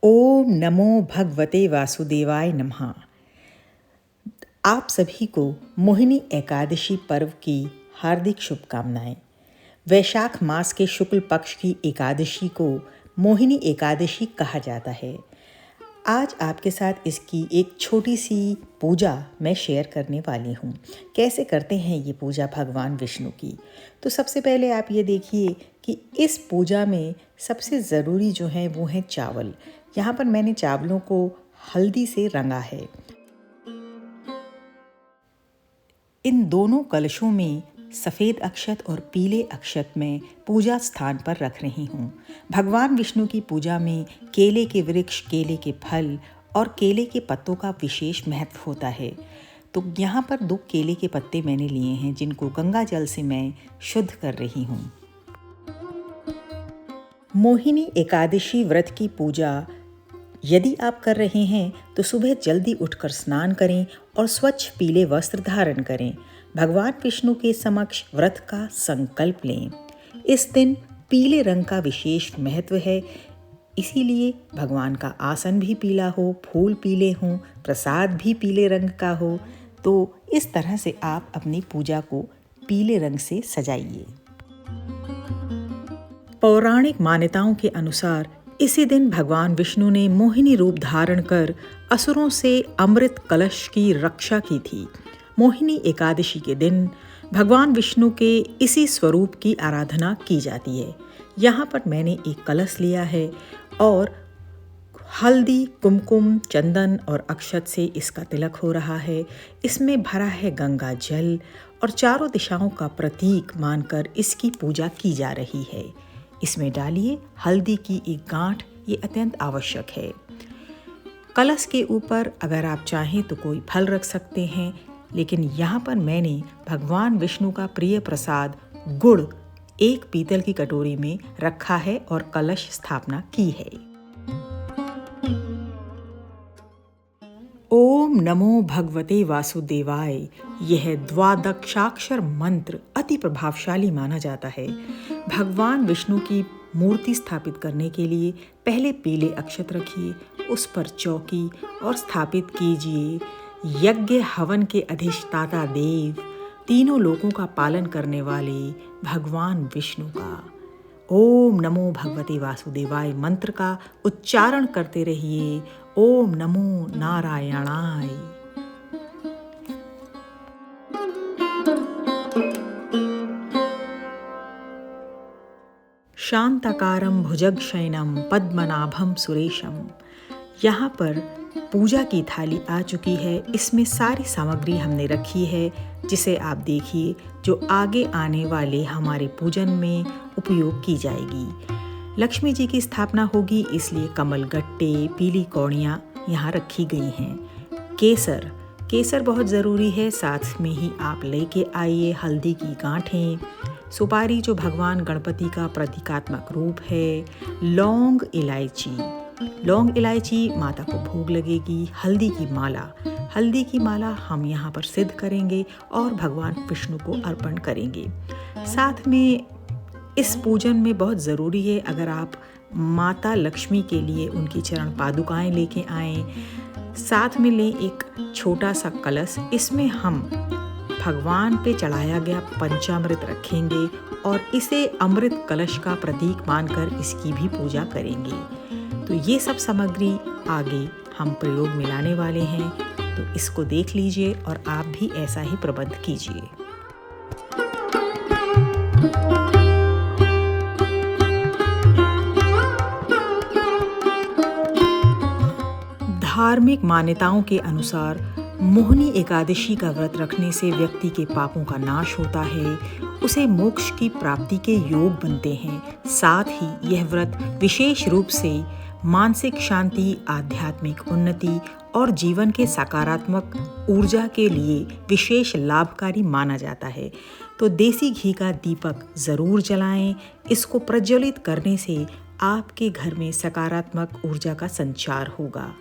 ओम नमो भगवते वासुदेवाय नमः। आप सभी को मोहिनी एकादशी पर्व की हार्दिक शुभकामनाएं। वैशाख मास के शुक्ल पक्ष की एकादशी को मोहिनी एकादशी कहा जाता है। आज आपके साथ इसकी एक छोटी सी पूजा मैं शेयर करने वाली हूँ। कैसे करते हैं ये पूजा भगवान विष्णु की? तो सबसे पहले आप ये देखिए कि इस पूजा में सबसे ज़रूरी जो है वो है चावल। यहाँ पर मैंने चावलों को हल्दी से रंगा है। इन दोनों कलशों में सफ़ेद अक्षत और पीले अक्षत में पूजा स्थान पर रख रही हूँ। भगवान विष्णु की पूजा में केले के वृक्ष, केले के फल और केले के पत्तों का विशेष महत्व होता है। तो यहाँ पर 2 केले के पत्ते मैंने लिए हैं जिनको गंगा जल से मैं शुद्ध कर रही हूँ। मोहिनी एकादशी व्रत की पूजा यदि आप कर रहे हैं तो सुबह जल्दी उठकर स्नान करें और स्वच्छ पीले वस्त्र धारण करें। भगवान विष्णु के समक्ष व्रत का संकल्प लें। इस दिन पीले रंग का विशेष महत्व है, इसीलिए भगवान का आसन भी पीला हो, फूल पीले हों, प्रसाद भी पीले रंग का हो। तो इस तरह से आप अपनी पूजा को पीले रंग से सजाइए। पौराणिक मान्यताओं के अनुसार इसी दिन भगवान विष्णु ने मोहिनी रूप धारण कर असुरों से अमृत कलश की रक्षा की थी। मोहिनी एकादशी के दिन भगवान विष्णु के इसी स्वरूप की आराधना की जाती है। यहाँ पर मैंने एक कलश लिया है और हल्दी, कुमकुम, चंदन और अक्षत से इसका तिलक हो रहा है। इसमें भरा है गंगा जल और चारों दिशाओं का प्रतीक मानकर इसकी पूजा की जा रही है। इसमें डालिए हल्दी की एक गांठ, ये अत्यंत आवश्यक है। कलश के ऊपर अगर आप चाहें तो कोई फल रख सकते हैं, लेकिन यहाँ पर मैंने भगवान विष्णु का प्रिय प्रसाद गुड़ एक पीतल की कटोरी में रखा है और कलश स्थापना की है। ओम नमो भगवते वासुदेवाय यह द्वादशाक्षर मंत्र अति प्रभावशाली माना जाता है। भगवान विष्णु की मूर्ति स्थापित करने के लिए पहले पीले अक्षत रखिए, उस पर चौकी और स्थापित कीजिए यज्ञ हवन के अधिष्ठाता देव, तीनों लोकों का पालन करने वाले भगवान विष्णु का। ओम नमो भगवते वासुदेवाय मंत्र का उच्चारण करते रहिए। ओम नमो नारायणाय। शांताकारं भुजगशयनं पद्मनाभं सुरेशम। यहाँ पर पूजा की थाली आ चुकी है। इसमें सारी सामग्री हमने रखी है, जिसे आप देखिए जो आगे आने वाले हमारे पूजन में उपयोग की जाएगी। लक्ष्मी जी की स्थापना होगी, इसलिए कमल गट्टे, पीली कौड़ियाँ यहाँ रखी गई हैं। केसर बहुत ज़रूरी है, साथ में ही आप लेके आइए हल्दी की गांठें, सुपारी जो भगवान गणपति का प्रतीकात्मक रूप है, लौंग इलायची माता को भोग लगेगी, हल्दी की माला हम यहाँ पर सिद्ध करेंगे और भगवान विष्णु को अर्पण करेंगे। साथ में इस पूजन में बहुत ज़रूरी है अगर आप माता लक्ष्मी के लिए उनकी चरण पादुकाएं लेके आएँ। साथ में लें एक छोटा सा कलश, इसमें हम भगवान पे चढ़ाया गया पंचामृत रखेंगे और इसे अमृत कलश का प्रतीक मानकर इसकी भी पूजा करेंगे। तो ये सब सामग्री आगे हम प्रयोग में लाने वाले हैं, तो इसको देख लीजिए और आप भी ऐसा ही प्रबंध कीजिए। धार्मिक मान्यताओं के अनुसार मोहिनी एकादशी का व्रत रखने से व्यक्ति के पापों का नाश होता है, उसे मोक्ष की प्राप्ति के योग बनते हैं। साथ ही यह व्रत विशेष रूप से मानसिक शांति, आध्यात्मिक उन्नति और जीवन के सकारात्मक ऊर्जा के लिए विशेष लाभकारी माना जाता है। तो देसी घी का दीपक ज़रूर जलाएं। इसको प्रज्वलित करने से आपके घर में सकारात्मक ऊर्जा का संचार होगा।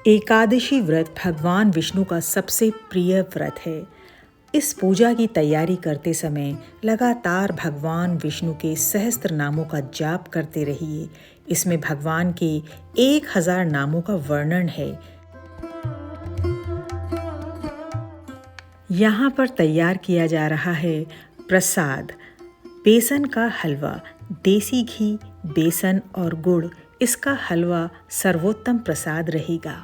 एकादशी व्रत भगवान विष्णु का सबसे प्रिय व्रत है। इस पूजा की तैयारी करते समय लगातार भगवान विष्णु के सहस्त्र नामों का जाप करते रहिए। इसमें भगवान के 1000 नामों का वर्णन है। यहाँ पर तैयार किया जा रहा है प्रसाद, बेसन का हलवा, देसी घी, बेसन और गुड़। इसका हलवा सर्वोत्तम प्रसाद रहेगा।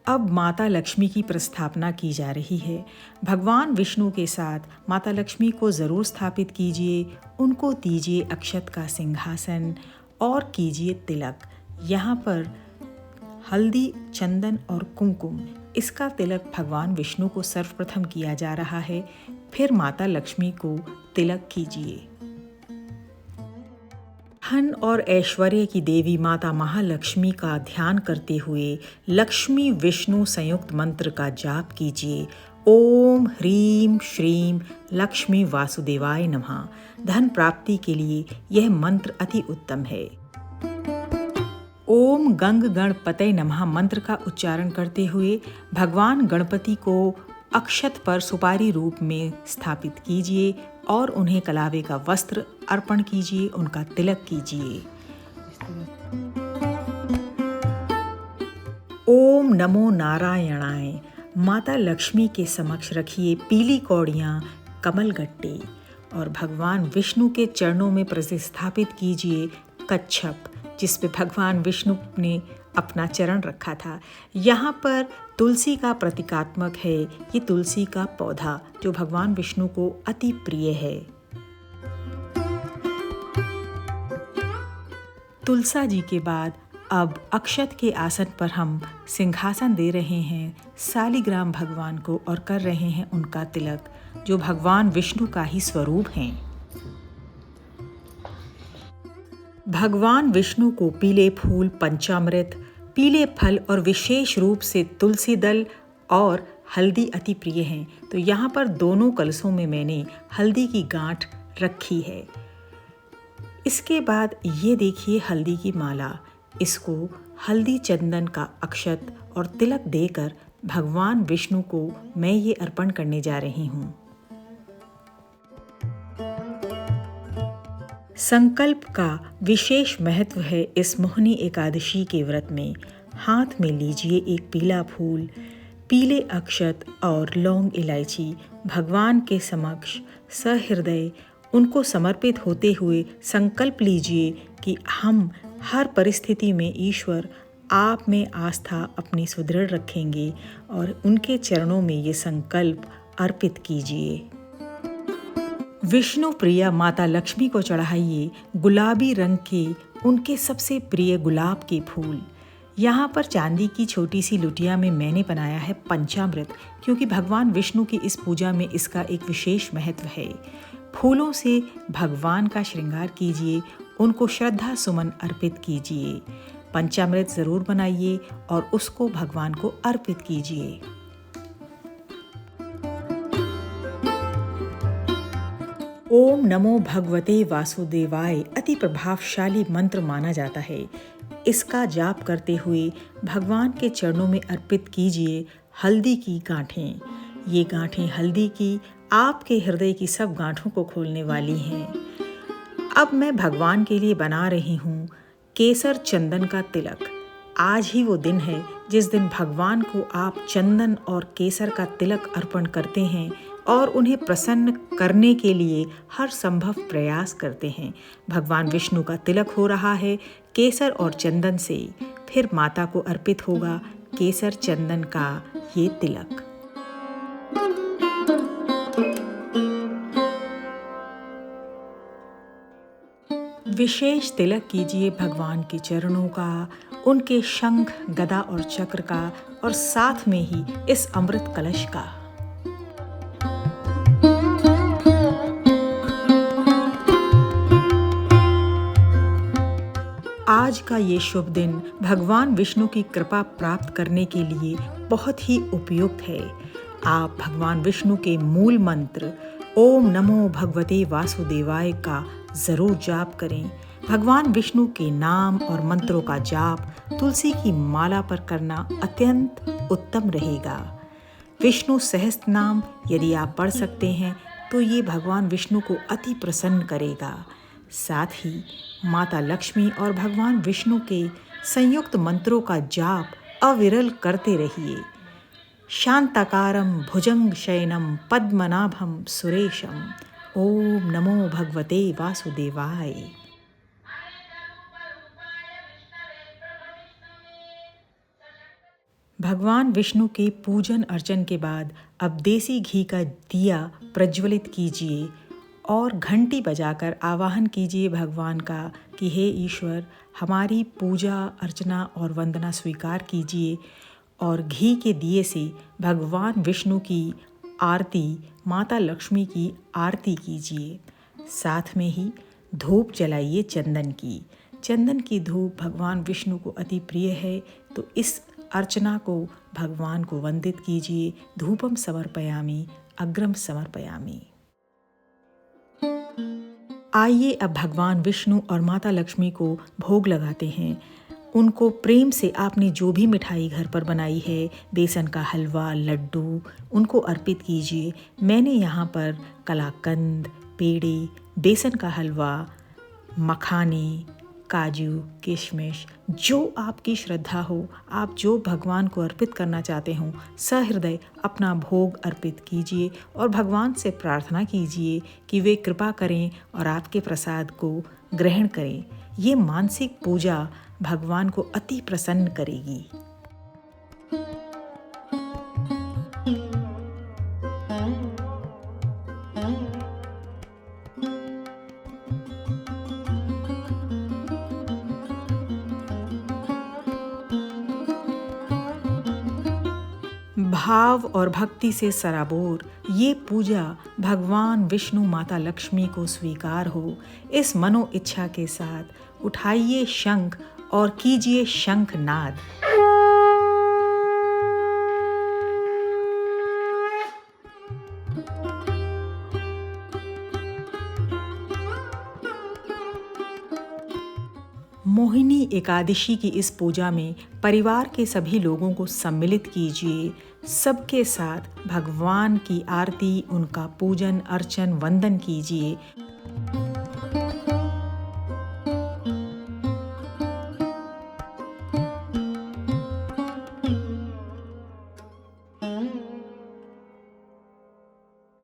अब माता लक्ष्मी की प्रस्थापना की जा रही है। भगवान विष्णु के साथ माता लक्ष्मी को ज़रूर स्थापित कीजिए, उनको दीजिए अक्षत का सिंहासन और कीजिए तिलक। यहाँ पर हल्दी, चंदन और कुमकुम, इसका तिलक भगवान विष्णु को सर्वप्रथम किया जा रहा है, फिर माता लक्ष्मी को तिलक कीजिए। धन और ऐश्वर्य की देवी माता महालक्ष्मी का ध्यान करते हुए लक्ष्मी विष्णु संयुक्त मंत्र का जाप कीजिए। ओम ह्रीं श्रीं लक्ष्मी वासुदेवाय नमः। धन प्राप्ति के लिए यह मंत्र अति उत्तम है। ओम गंग गणपतये नमः मंत्र का उच्चारण करते हुए भगवान गणपति को अक्षत पर सुपारी रूप में स्थापित कीजिए और उन्हें कलावे का वस्त्र अर्पण कीजिए, उनका तिलक कीजिए। ओम नमो नारायणाय। माता लक्ष्मी के समक्ष रखिए पीली कौड़ियाँ, कमलगट्टे और भगवान विष्णु के चरणों में प्रतिस्थापित कीजिए कच्छप, जिस पे भगवान विष्णु ने अपना चरण रखा था। यहाँ पर तुलसी का प्रतीकात्मक है। ये तुलसी का पौधा जो भगवान विष्णु को अति प्रिय है। तुलसा जी के बाद अब अक्षत के आसन पर हम सिंहासन दे रहे हैं शालिग्राम भगवान को और कर रहे हैं उनका तिलक, जो भगवान विष्णु का ही स्वरूप हैं। भगवान विष्णु को पीले फूल, पंचामृत, पीले फल और विशेष रूप से तुलसी दल और हल्दी अति प्रिय हैं। तो यहाँ पर दोनों कलशों में मैंने हल्दी की गांठ रखी है। इसके बाद ये देखिए हल्दी की माला। इसको हल्दी चंदन का अक्षत और तिलक देकर भगवान विष्णु को मैं ये अर्पण करने जा रही हूँ। संकल्प का विशेष महत्व है इस मोहिनी एकादशी के व्रत में। हाथ में लीजिए एक पीला फूल, पीले अक्षत और लौंग इलायची। भगवान के समक्ष सहृदय उनको समर्पित होते हुए संकल्प लीजिए कि हम हर परिस्थिति में ईश्वर आप में आस्था अपनी सुदृढ़ रखेंगे और उनके चरणों में ये संकल्प अर्पित कीजिए। विष्णु प्रिया माता लक्ष्मी को चढ़ाइए गुलाबी रंग के उनके सबसे प्रिय गुलाब के फूल। यहाँ पर चांदी की छोटी सी लुटिया में मैंने बनाया है पंचामृत, क्योंकि भगवान विष्णु की इस पूजा में इसका एक विशेष महत्व है। फूलों से भगवान का श्रृंगार कीजिए, उनको श्रद्धा सुमन अर्पित कीजिए। पंचामृत ज़रूर बनाइए और उसको भगवान को अर्पित कीजिए। ओम नमो भगवते वासुदेवाय अति प्रभावशाली मंत्र माना जाता है। इसका जाप करते हुए भगवान के चरणों में अर्पित कीजिए हल्दी की गांठें। ये गांठें हल्दी की आपके हृदय की सब गांठों को खोलने वाली हैं। अब मैं भगवान के लिए बना रही हूँ केसर चंदन का तिलक। आज ही वो दिन है जिस दिन भगवान को आप चंदन और केसर का तिलक अर्पण करते हैं और उन्हें प्रसन्न करने के लिए हर संभव प्रयास करते हैं। भगवान विष्णु का तिलक हो रहा है केसर और चंदन से, फिर माता को अर्पित होगा केसर चंदन का ये तिलक। विशेष तिलक कीजिए भगवान के चरणों का, उनके शंख, गदा और चक्र का और साथ में ही इस अमृत कलश का। आज का ये शुभ दिन भगवान विष्णु की कृपा प्राप्त करने के लिए बहुत ही उपयुक्त है। आप भगवान विष्णु के मूल मंत्र ओम नमो भगवते वासुदेवाय का ज़रूर जाप करें। भगवान विष्णु के नाम और मंत्रों का जाप तुलसी की माला पर करना अत्यंत उत्तम रहेगा। विष्णु सहस्त्र नाम यदि आप पढ़ सकते हैं तो ये भगवान विष्णु को अति प्रसन्न करेगा। साथ ही माता लक्ष्मी और भगवान विष्णु के संयुक्त मंत्रों का जाप अविरल करते रहिए। शांताकारं भुजंग शयनं पद्मनाभं सुरेशम। ओम नमो भगवते वासुदेवाय। भगवान विष्णु के पूजन अर्चन के बाद अब देसी घी का दिया प्रज्वलित कीजिए और घंटी बजाकर आवाहन कीजिए भगवान का कि हे ईश्वर, हमारी पूजा अर्चना और वंदना स्वीकार कीजिए। और घी के दिए से भगवान विष्णु की आरती, माता लक्ष्मी की आरती कीजिए। साथ में ही धूप जलाइए चंदन की। चंदन की धूप भगवान विष्णु को अति प्रिय है, तो इस अर्चना को भगवान को वंदित कीजिए। धूपम समर्पयामि, अग्रम समर्पयामि। आइए अब भगवान विष्णु और माता लक्ष्मी को भोग लगाते हैं। उनको प्रेम से आपने जो भी मिठाई घर पर बनाई है, बेसन का हलवा, लड्डू, उनको अर्पित कीजिए। मैंने यहाँ पर कलाकंद, पेड़े, बेसन का हलवा, मखाने, काजू, किशमिश, जो आपकी श्रद्धा हो, आप जो भगवान को अर्पित करना चाहते हो, सहृदय अपना भोग अर्पित कीजिए और भगवान से प्रार्थना कीजिए कि वे कृपा करें और आपके प्रसाद को ग्रहण करें। ये मानसिक पूजा भगवान को अति प्रसन्न करेगी। भाव और भक्ति से सराबोर ये पूजा भगवान विष्णु माता लक्ष्मी को स्वीकार हो। इस मनो इच्छा के साथ उठाइए शंख और कीजिए शंखनाद। मोहिनी एकादशी की इस पूजा में परिवार के सभी लोगों को सम्मिलित कीजिए। सबके साथ भगवान की आरती, उनका पूजन अर्चन वंदन कीजिए।